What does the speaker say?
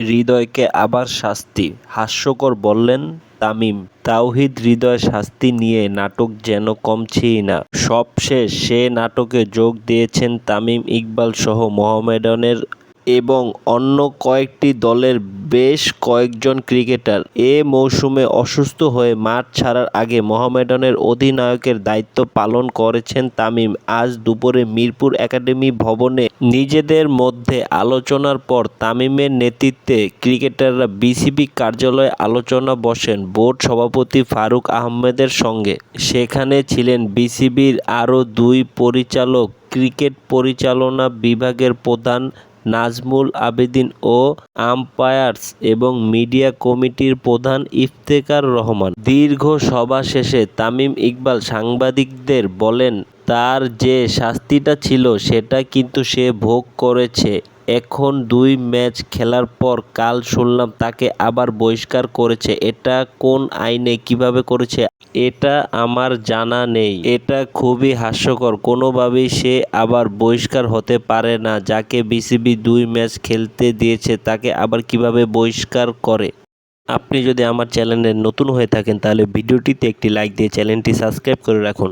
হৃদয়কে আবার শাস্তি, হাস্যকর বললেন তামিম। তাওহিদ হৃদয় শাস্তি নিয়ে নাটক যেন কমছেই না। সবশেষ সে নাটকে যোগ দিয়েছেন তামিম ইকবাল সহ মোহামেডানের এবং অন্য কয়েকটি দলের বেশ কয়েকজন ক্রিকেটার। এ মৌসুমে অসুস্থ হয়ে মাঠ ছাড়ার আগে মোহামেডানের অধিনায়কের দায়িত্ব পালন করেছেন তামিম। আজ দুপুরে মিরপুর একাডেমি ভবনে নিজেদের মধ্যে আলোচনার পর তামিমের নেতৃত্বে ক্রিকেটাররা বিসিবি কার্যালয়ে আলোচনা বসেন বোর্ড সভাপতি ফারুক আহমেদের সঙ্গে। সেখানে ছিলেন বিসিবির আরও দুই পরিচালক, ক্রিকেট পরিচালনা বিভাগের প্রধান নাজমুল আবেদীন ও আম্পায়ার্স এবং মিডিয়া কমিটির প্রধান ইফতেখার রহমান। দীর্ঘ সভা শেষে তামিম ইকবাল সাংবাদিকদের বলেন, তার যে শাস্তিটা ছিল সেটা কিন্তু সে ভোগ করেছে। এখন ২ ম্যাচ খেলার পর কাল শুনলাম তাকে আবার বহিষ্কার করেছে। এটা কোন আইনে কিভাবে করেছে এটা আমার জানা নেই। এটা খুবই হাস্যকর। কোনোভাবেই সে আবার বহিষ্কার হতে পারে না। যাকে বিসিবি ২ ম্যাচ খেলতে দিয়েছে তাকে আবার কিভাবে বহিষ্কার করে। আপনি যদি আমার চ্যানেলে নতুন হয়ে থাকেন তাহলে ভিডিওটিতে একটি লাইক দিয়ে চ্যানেলটি সাবস্ক্রাইব করে রাখুন।